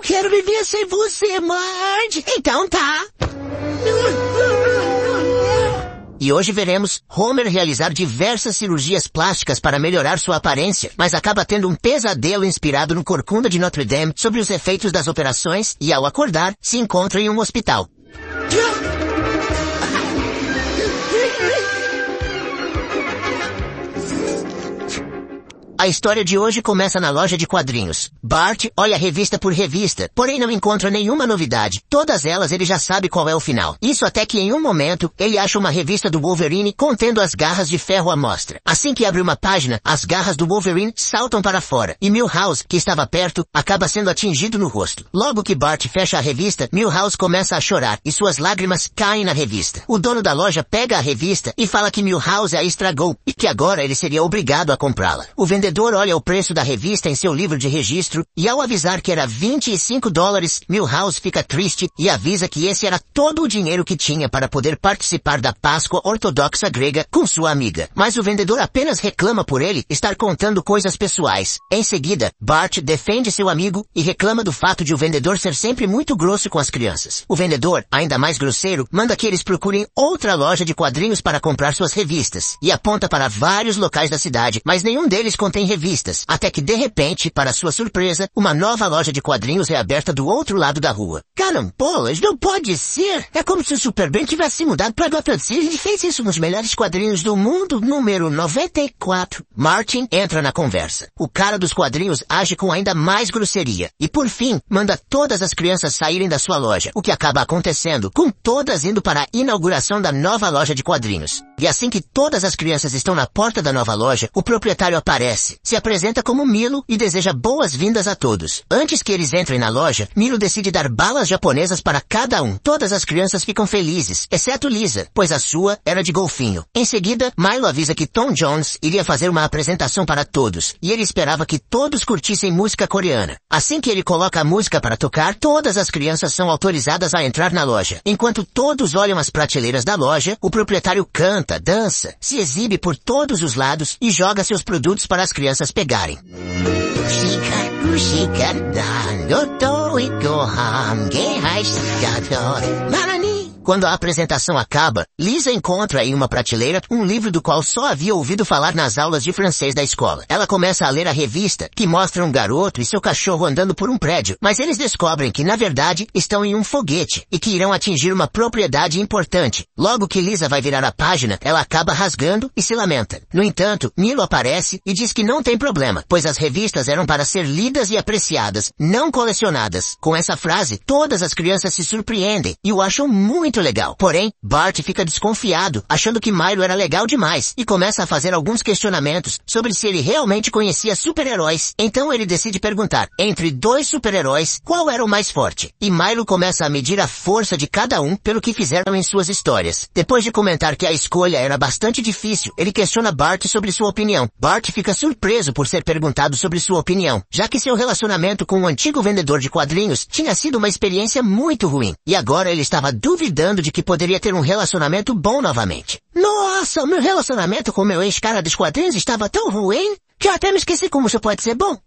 quero viver sem você, Marge. Então tá. E hoje veremos Homer realizar diversas cirurgias plásticas para melhorar sua aparência, mas acaba tendo um pesadelo inspirado no Corcunda de Notre Dame sobre os efeitos das operações e, ao acordar, se encontra em um hospital. A história de hoje começa na loja de quadrinhos. Bart olha revista por revista, porém não encontra nenhuma novidade. Todas elas ele já sabe qual é o final. Isso até que em um momento, ele acha uma revista do Wolverine contendo as garras de ferro à mostra. Assim que abre uma página, as garras do Wolverine saltam para fora, e Milhouse, que estava perto, acaba sendo atingido no rosto. Logo que Bart fecha a revista, Milhouse começa a chorar, e suas lágrimas caem na revista. O dono da loja pega a revista e fala que Milhouse a estragou, e que agora ele seria obrigado a comprá-la. O vendedor olha o preço da revista em seu livro de registro e ao avisar que era $25, Milhouse fica triste e avisa que esse era todo o dinheiro que tinha para poder participar da Páscoa ortodoxa grega com sua amiga. Mas o vendedor apenas reclama por ele estar contando coisas pessoais. Em seguida, Bart defende seu amigo e reclama do fato de o vendedor ser sempre muito grosso com as crianças. O vendedor, ainda mais grosseiro, manda que eles procurem outra loja de quadrinhos para comprar suas revistas e aponta para vários locais da cidade, mas nenhum deles contém revistas, até que de repente, para sua surpresa, uma nova loja de quadrinhos é aberta do outro lado da rua. Carambolas, não pode ser! É como se o Superman tivesse mudado para Gotham City e fez isso nos melhores quadrinhos do mundo, número 94. Martin entra na conversa. O cara dos quadrinhos age com ainda mais grosseria e, por fim, manda todas as crianças saírem da sua loja, o que acaba acontecendo, com todas indo para a inauguração da nova loja de quadrinhos. E assim que todas as crianças estão na porta da nova loja, o proprietário aparece. Se apresenta como Milo e deseja boas-vindas a todos. Antes que eles entrem na loja, Milo decide dar balas japonesas para cada um. Todas as crianças ficam felizes, exceto Lisa, pois a sua era de golfinho. Em seguida, Milo avisa que Tom Jones iria fazer uma apresentação para todos, e ele esperava que todos curtissem música coreana. Assim que ele coloca a música para tocar, todas as crianças são autorizadas a entrar na loja. Enquanto todos olham as prateleiras da loja, o proprietário canta, dança, se exibe por todos os lados e joga seus produtos para as crianças pegarem. Quando a apresentação acaba, Lisa encontra em uma prateleira um livro do qual só havia ouvido falar nas aulas de francês da escola. Ela começa a ler a revista, que mostra um garoto e seu cachorro andando por um prédio, mas eles descobrem que, na verdade, estão em um foguete e que irão atingir uma propriedade importante. Logo que Lisa vai virar a página, ela acaba rasgando e se lamenta. No entanto, Milo aparece e diz que não tem problema, pois as revistas eram para ser lidas e apreciadas, não colecionadas. Com essa frase, todas as crianças se surpreendem e o acham muito legal. Porém, Bart fica desconfiado, achando que Milo era legal demais, e começa a fazer alguns questionamentos sobre se ele realmente conhecia super-heróis. Então ele decide perguntar, entre dois super-heróis, qual era o mais forte? E Milo começa a medir a força de cada um pelo que fizeram em suas histórias. Depois de comentar que a escolha era bastante difícil, ele questiona Bart sobre sua opinião. Bart fica surpreso por ser perguntado sobre sua opinião, já que seu relacionamento com o antigo vendedor de quadrinhos tinha sido uma experiência muito ruim, e agora ele estava duvidando de que poderia ter um relacionamento bom novamente. Nossa, o meu relacionamento com meu ex-cara dos quadrinhos estava tão ruim que eu até me esqueci como isso pode ser bom.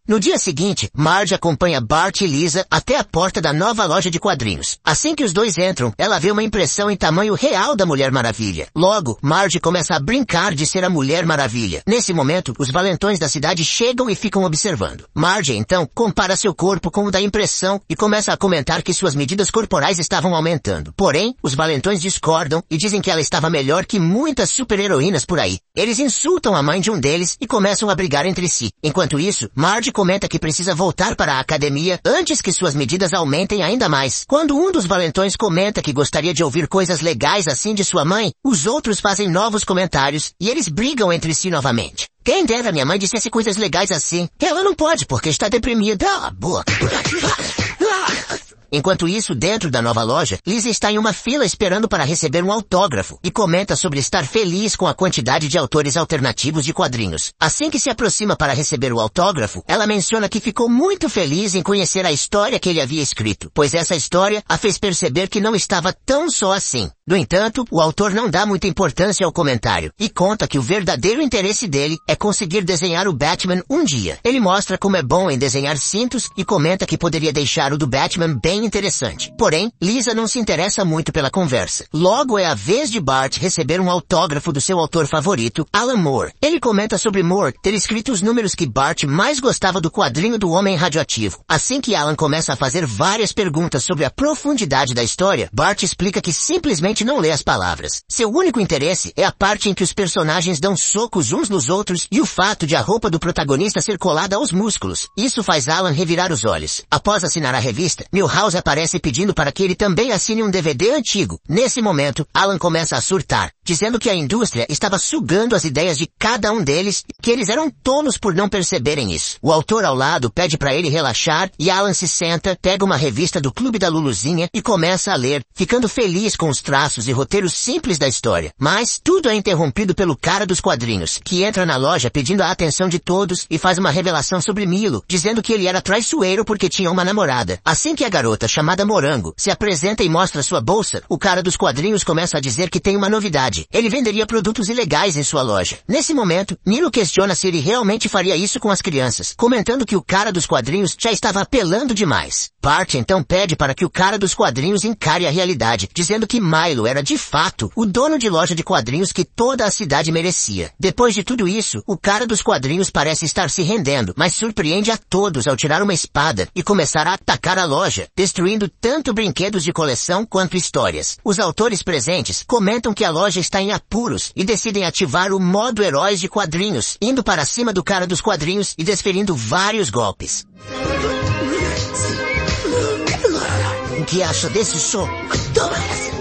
No dia seguinte, Marge acompanha Bart e Lisa até a porta da nova loja de quadrinhos. Assim que os dois entram, ela vê uma impressão em tamanho real da Mulher Maravilha. Logo, Marge começa a brincar de ser a Mulher Maravilha. Nesse momento, os valentões da cidade chegam e ficam observando. Marge, então, compara seu corpo com o da impressão e começa a comentar que suas medidas corporais estavam aumentando. Porém, os valentões discordam e dizem que ela estava melhor que muitas super-heroínas por aí. Eles insultam a mãe de um deles e começam a brigar entre si. Enquanto isso, Marge comenta que precisa voltar para a academia antes que suas medidas aumentem ainda mais. Quando um dos valentões comenta que gostaria de ouvir coisas legais assim de sua mãe, os outros fazem novos comentários e eles brigam entre si novamente. Quem dera minha mãe dissesse coisas legais assim. Ela não pode porque está deprimida. Enquanto isso, dentro da nova loja, Lisa está em uma fila esperando para receber um autógrafo e comenta sobre estar feliz com a quantidade de autores alternativos de quadrinhos. Assim que se aproxima para receber o autógrafo, ela menciona que ficou muito feliz em conhecer a história que ele havia escrito, pois essa história a fez perceber que não estava tão só assim. No entanto, o autor não dá muita importância ao comentário e conta que o verdadeiro interesse dele é conseguir desenhar o Batman um dia. Ele mostra como é bom em desenhar cintos e comenta que poderia deixar o do Batman bem interessante. Porém, Lisa não se interessa muito pela conversa. Logo é a vez de Bart receber um autógrafo do seu autor favorito, Alan Moore. Ele comenta sobre Moore ter escrito os números que Bart mais gostava do quadrinho do Homem Radioativo. Assim que Alan começa a fazer várias perguntas sobre a profundidade da história, Bart explica que simplesmente não lê as palavras. Seu único interesse é a parte em que os personagens dão socos uns nos outros e o fato de a roupa do protagonista ser colada aos músculos. Isso faz Alan revirar os olhos. Após assinar a revista, Milhouse aparece pedindo para que ele também assine um DVD antigo. Nesse momento, Alan começa a surtar, dizendo que a indústria estava sugando as ideias de cada um deles e que eles eram tolos por não perceberem isso. O autor ao lado pede para ele relaxar e Alan se senta, pega uma revista do Clube da Luluzinha e começa a ler, ficando feliz com os traços e roteiros simples da história. Mas tudo é interrompido pelo cara dos quadrinhos, que entra na loja pedindo a atenção de todos e faz uma revelação sobre Milo, dizendo que ele era traiçoeiro porque tinha uma namorada. Assim que a garota, chamada Morango, se apresenta e mostra sua bolsa, o cara dos quadrinhos começa a dizer que tem uma novidade. Ele venderia produtos ilegais em sua loja. Nesse momento, Milo questiona se ele realmente faria isso com as crianças, comentando que o cara dos quadrinhos já estava apelando demais. Bart então pede para que o cara dos quadrinhos encare a realidade, dizendo que Milo era de fato o dono de loja de quadrinhos que toda a cidade merecia. Depois de tudo isso, o cara dos quadrinhos parece estar se rendendo, mas surpreende a todos ao tirar uma espada e começar a atacar a loja, destruindo tanto brinquedos de coleção quanto histórias. Os autores presentes comentam que a loja está em apuros e decidem ativar o modo heróis de quadrinhos, indo para cima do cara dos quadrinhos e desferindo vários golpes. O que acha desse som? Toma essa!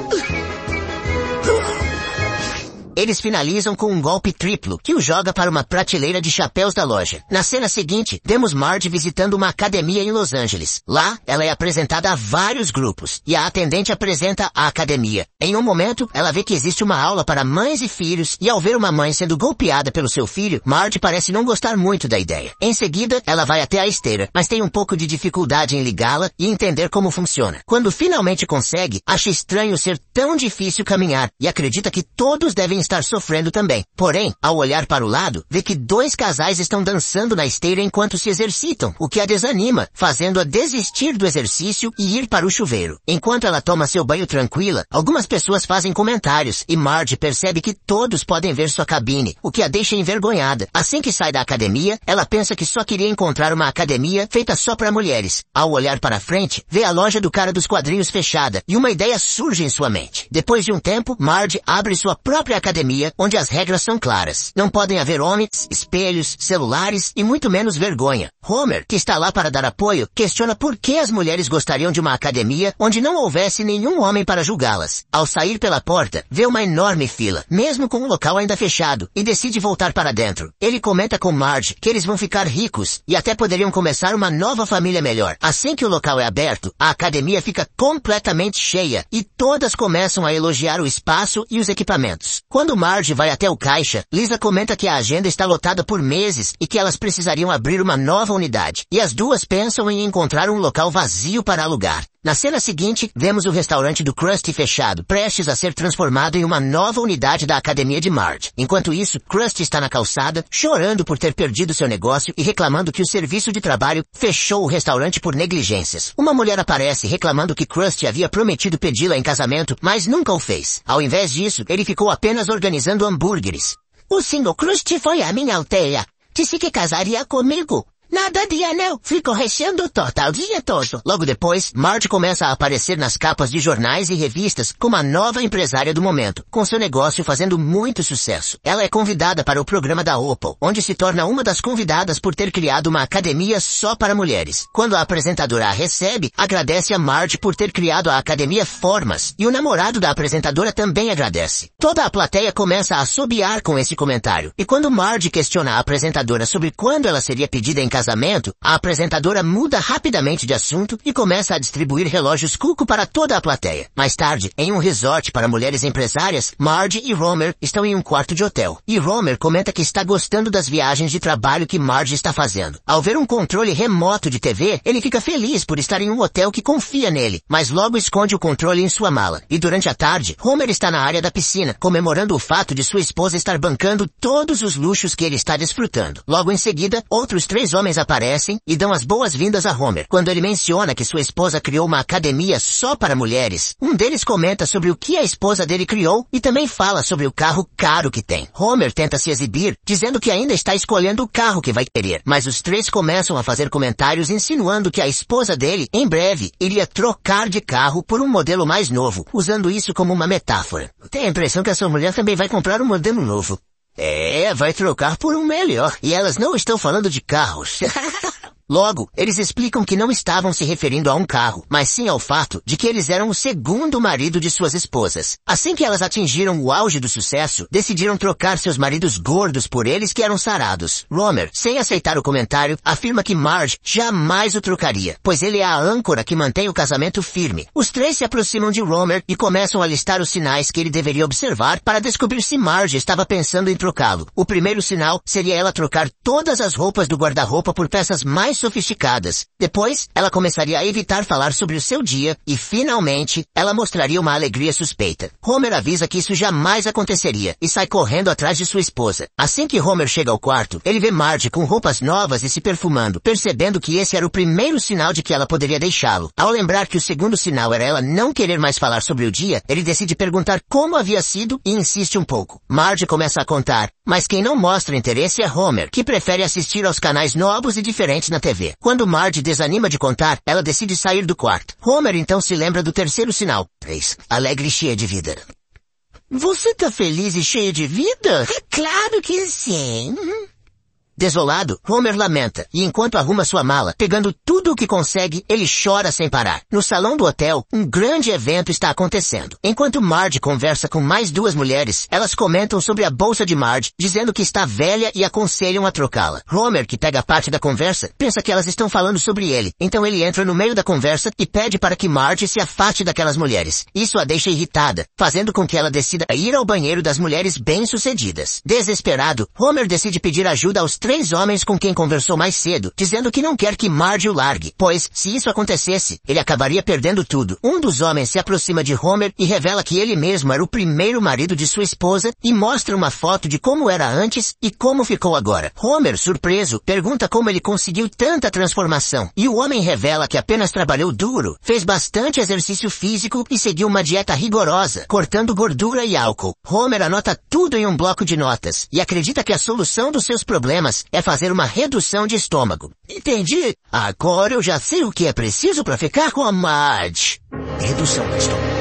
Eles finalizam com um golpe triplo, que o joga para uma prateleira de chapéus da loja. Na cena seguinte, vemos Marge visitando uma academia em Los Angeles. Lá, ela é apresentada a vários grupos, e a atendente apresenta a academia. Em um momento, ela vê que existe uma aula para mães e filhos, e ao ver uma mãe sendo golpeada pelo seu filho, Marge parece não gostar muito da ideia. Em seguida, ela vai até a esteira, mas tem um pouco de dificuldade em ligá-la e entender como funciona. Quando finalmente consegue, acha estranho ser tão difícil caminhar, e acredita que todos devem estar sofrendo também. Porém, ao olhar para o lado, vê que dois casais estão dançando na esteira enquanto se exercitam, o que a desanima, fazendo-a desistir do exercício e ir para o chuveiro. Enquanto ela toma seu banho tranquila, algumas pessoas fazem comentários e Marge percebe que todos podem ver sua cabine, o que a deixa envergonhada. Assim que sai da academia, ela pensa que só queria encontrar uma academia feita só para mulheres. Ao olhar para frente, vê a loja do cara dos quadrinhos fechada e uma ideia surge em sua mente. Depois de um tempo, Marge abre sua própria academia, onde as regras são claras. Não podem haver homens, espelhos, celulares e muito menos vergonha. Homer, que está lá para dar apoio, questiona por que as mulheres gostariam de uma academia onde não houvesse nenhum homem para julgá-las. Ao sair pela porta, vê uma enorme fila, mesmo com o local ainda fechado, e decide voltar para dentro. Ele comenta com Marge que eles vão ficar ricos e até poderiam começar uma nova família melhor. Assim que o local é aberto, a academia fica completamente cheia e todas começam a elogiar o espaço e os equipamentos. Quando Marge vai até o caixa, Lisa comenta que a agenda está lotada por meses e que elas precisariam abrir uma nova unidade. E as duas pensam em encontrar um local vazio para alugar. Na cena seguinte, vemos o restaurante do Krusty fechado, prestes a ser transformado em uma nova unidade da academia de Marge. Enquanto isso, Krusty está na calçada, chorando por ter perdido seu negócio e reclamando que o serviço de trabalho fechou o restaurante por negligências. Uma mulher aparece reclamando que Krusty havia prometido pedi-la em casamento, mas nunca o fez. Ao invés disso, ele ficou apenas organizando hambúrgueres. O Sr. Krusty foi à minha aldeia. Disse que casaria comigo. Nada de anel, ficou recheando total o dia todo. Logo depois, Marge começa a aparecer nas capas de jornais e revistas como a nova empresária do momento, com seu negócio fazendo muito sucesso. Ela é convidada para o programa da Opal, onde se torna uma das convidadas por ter criado uma academia só para mulheres. Quando a apresentadora a recebe, agradece a Marge por ter criado a Academia Formas, e o namorado da apresentadora também agradece. Toda a plateia começa a assobiar com esse comentário, e quando Marge questiona a apresentadora sobre quando ela seria pedida em casamento, casamento, a apresentadora muda rapidamente de assunto e começa a distribuir relógios Cuco para toda a plateia. Mais tarde, em um resort para mulheres empresárias, Marge e Homer estão em um quarto de hotel. E Homer comenta que está gostando das viagens de trabalho que Marge está fazendo. Ao ver um controle remoto de TV, ele fica feliz por estar em um hotel que confia nele, mas logo esconde o controle em sua mala. E durante a tarde, Homer está na área da piscina, comemorando o fato de sua esposa estar bancando todos os luxos que ele está desfrutando. Logo em seguida, outros 3 homens aparecem e dão as boas-vindas a Homer. Quando ele menciona que sua esposa criou uma academia só para mulheres, um deles comenta sobre o que a esposa dele criou e também fala sobre o carro caro que tem. Homer tenta se exibir, dizendo que ainda está escolhendo o carro que vai querer, mas os 3 começam a fazer comentários insinuando que a esposa dele, em breve, iria trocar de carro por um modelo mais novo, usando isso como uma metáfora. Tem a impressão que a sua mulher também vai comprar um modelo novo. Vai trocar por um melhor. E elas não estão falando de carros. Logo, eles explicam que não estavam se referindo a um carro, mas sim ao fato de que eles eram o segundo marido de suas esposas. Assim que elas atingiram o auge do sucesso, decidiram trocar seus maridos gordos por eles que eram sarados. Homer, sem aceitar o comentário, afirma que Marge jamais o trocaria, pois ele é a âncora que mantém o casamento firme. Os 3 se aproximam de Homer e começam a listar os sinais que ele deveria observar para descobrir se Marge estava pensando em trocá-lo. O primeiro sinal seria ela trocar todas as roupas do guarda-roupa por peças mais sofisticadas. Depois, ela começaria a evitar falar sobre o seu dia e, finalmente, ela mostraria uma alegria suspeita. Homer avisa que isso jamais aconteceria e sai correndo atrás de sua esposa. Assim que Homer chega ao quarto, ele vê Marge com roupas novas e se perfumando, percebendo que esse era o primeiro sinal de que ela poderia deixá-lo. Ao lembrar que o segundo sinal era ela não querer mais falar sobre o dia, ele decide perguntar como havia sido e insiste um pouco. Marge começa a contar, mas quem não mostra interesse é Homer, que prefere assistir aos canais novos e diferentes na TV. Quando Marge desanima de contar, ela decide sair do quarto. Homer então se lembra do terceiro sinal. 3. Alegre e cheia de vida. Você tá feliz e cheia de vida? É claro que sim. Desolado, Homer lamenta, e enquanto arruma sua mala, pegando tudo o que consegue, ele chora sem parar. No salão do hotel, um grande evento está acontecendo. Enquanto Marge conversa com mais 2 mulheres, elas comentam sobre a bolsa de Marge, dizendo que está velha e aconselham a trocá-la. Homer, que pega parte da conversa, pensa que elas estão falando sobre ele, então ele entra no meio da conversa e pede para que Marge se afaste daquelas mulheres. Isso a deixa irritada, fazendo com que ela decida ir ao banheiro das mulheres bem-sucedidas. Desesperado, Homer decide pedir ajuda aos 3 homens com quem conversou mais cedo, dizendo que não quer que Marge o largue, pois, se isso acontecesse, ele acabaria perdendo tudo. Um dos homens se aproxima de Homer e revela que ele mesmo era o primeiro marido de sua esposa e mostra uma foto de como era antes e como ficou agora. Homer, surpreso, pergunta como ele conseguiu tanta transformação, e o homem revela que apenas trabalhou duro, fez bastante exercício físico e seguiu uma dieta rigorosa, cortando gordura e álcool. Homer anota tudo em um bloco de notas e acredita que a solução dos seus problemas é fazer uma redução de estômago. Entendi. Agora eu já sei o que é preciso para ficar com a Marge. Redução de estômago.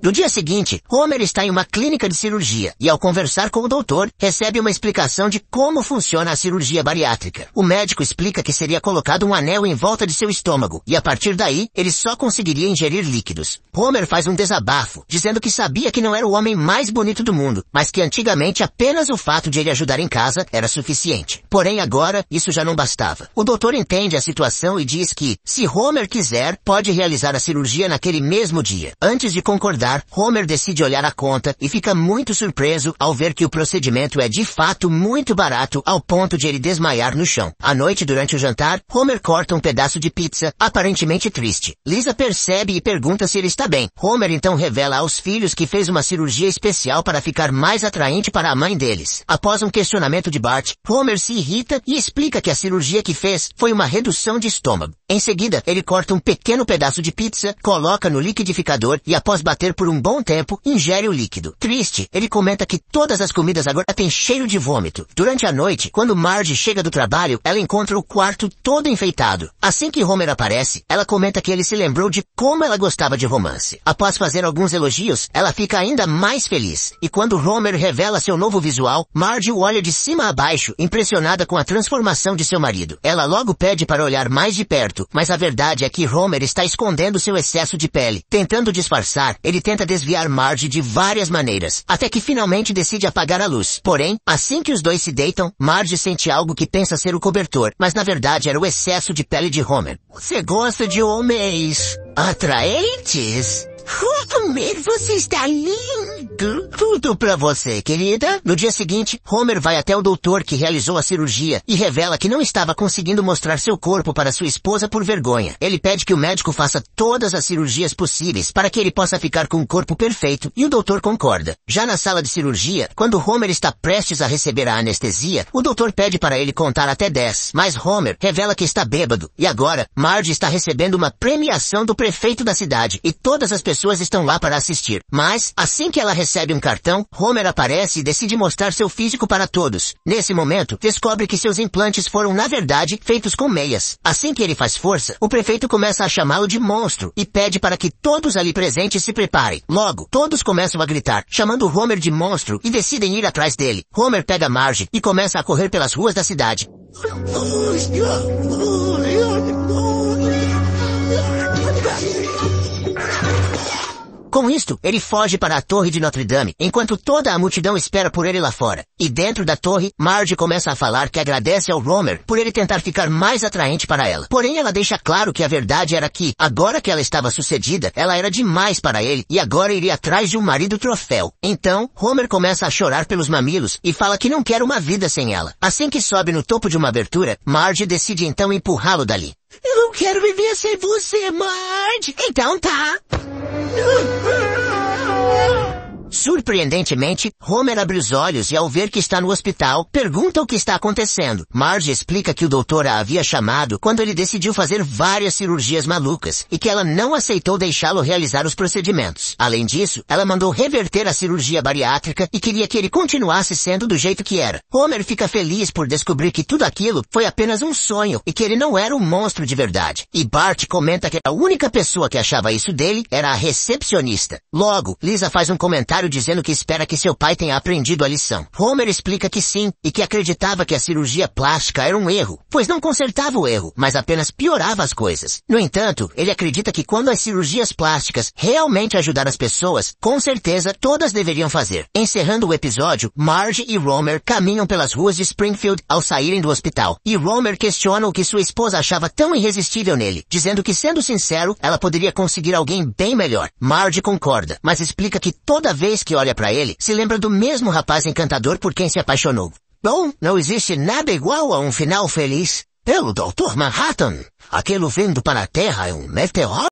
No dia seguinte, Homer está em uma clínica de cirurgia e, ao conversar com o doutor, recebe uma explicação de como funciona a cirurgia bariátrica. O médico explica que seria colocado um anel em volta de seu estômago e, a partir daí, ele só conseguiria ingerir líquidos. Homer faz um desabafo, dizendo que sabia que não era o homem mais bonito do mundo, mas que antigamente apenas o fato de ele ajudar em casa era suficiente. Porém, agora, isso já não bastava. O doutor entende a situação e diz que, se Homer quiser, pode realizar a cirurgia naquele mesmo dia. Antes de concordar, Homer decide olhar a conta e fica muito surpreso ao ver que o procedimento é de fato muito barato ao ponto de ele desmaiar no chão. À noite, durante o jantar, Homer corta um pedaço de pizza, aparentemente triste. Lisa percebe e pergunta se ele está bem. Homer então revela aos filhos que fez uma cirurgia especial para ficar mais atraente para a mãe deles. Após um questionamento de Bart, Homer se irrita e explica que a cirurgia que fez foi uma redução de estômago. Em seguida, ele corta um pequeno pedaço de pizza, coloca no liquidificador e, após bater por um bom tempo, ingere o líquido. Triste, ele comenta que todas as comidas agora têm cheiro de vômito. Durante a noite, quando Marge chega do trabalho, ela encontra o quarto todo enfeitado. Assim que Homer aparece, ela comenta que ele se lembrou de como ela gostava de romance. Após fazer alguns elogios, ela fica ainda mais feliz. E quando Homer revela seu novo visual, Marge o olha de cima a baixo, impressionada com a transformação de seu marido. Ela logo pede para olhar mais de perto, mas a verdade é que Homer está escondendo seu excesso de pele. Tentando disfarçar, ele tenta desviar Marge de várias maneiras, até que finalmente decide apagar a luz. Porém, assim que os dois se deitam, Marge sente algo que pensa ser o cobertor, mas na verdade era o excesso de pele de Homer. Você gosta de homens atraentes? Homer, você está lindo! Tudo pra você, querida. No dia seguinte, Homer vai até o doutor que realizou a cirurgia e revela que não estava conseguindo mostrar seu corpo para sua esposa por vergonha. Ele pede que o médico faça todas as cirurgias possíveis para que ele possa ficar com um corpo perfeito e o doutor concorda. Já na sala de cirurgia, quando Homer está prestes a receber a anestesia, o doutor pede para ele contar até 10, mas Homer revela que está bêbado e agora Marge está recebendo uma premiação do prefeito da cidade e todas as pessoas estão lá para assistir. Mas, assim que ela recebe um cartão, Homer aparece e decide mostrar seu físico para todos. Nesse momento, descobre que seus implantes foram, na verdade, feitos com meias. Assim que ele faz força, o prefeito começa a chamá-lo de monstro e pede para que todos ali presentes se preparem. Logo, todos começam a gritar, chamando Homer de monstro e decidem ir atrás dele. Homer pega Marge e começa a correr pelas ruas da cidade. Com isto, ele foge para a torre de Notre Dame, enquanto toda a multidão espera por ele lá fora. E dentro da torre, Marge começa a falar que agradece ao Homer por ele tentar ficar mais atraente para ela. Porém, ela deixa claro que a verdade era que, agora que ela estava sucedida, ela era demais para ele e agora iria atrás de um marido troféu. Então, Homer começa a chorar pelos mamilos e fala que não quer uma vida sem ela. Assim que sobe no topo de uma abertura, Marge decide então empurrá-lo dali. Eu não quero viver sem você, Marge. Então tá. Surpreendentemente, Homer abre os olhos e ao ver que está no hospital, pergunta o que está acontecendo. Marge explica que o doutor a havia chamado quando ele decidiu fazer várias cirurgias malucas e que ela não aceitou deixá-lo realizar os procedimentos. Além disso, ela mandou reverter a cirurgia bariátrica e queria que ele continuasse sendo do jeito que era. Homer fica feliz por descobrir que tudo aquilo foi apenas um sonho e que ele não era um monstro de verdade. E Bart comenta que a única pessoa que achava isso dele era a recepcionista. Logo, Lisa faz um comentário dizendo que espera que seu pai tenha aprendido a lição. Homer explica que sim, e que acreditava que a cirurgia plástica era um erro, pois não consertava o erro, mas apenas piorava as coisas. No entanto, ele acredita que quando as cirurgias plásticas realmente ajudar as pessoas, com certeza todas deveriam fazer. Encerrando o episódio, Marge e Homer caminham pelas ruas de Springfield ao saírem do hospital, e Homer questiona o que sua esposa achava tão irresistível nele, dizendo que, sendo sincero, ela poderia conseguir alguém bem melhor. Marge concorda, mas explica que toda vez que olha pra ele, se lembra do mesmo rapaz encantador por quem se apaixonou. Bom, não existe nada igual a um final feliz. Pelo Dr. Manhattan, aquele vindo para a Terra é um meteoro.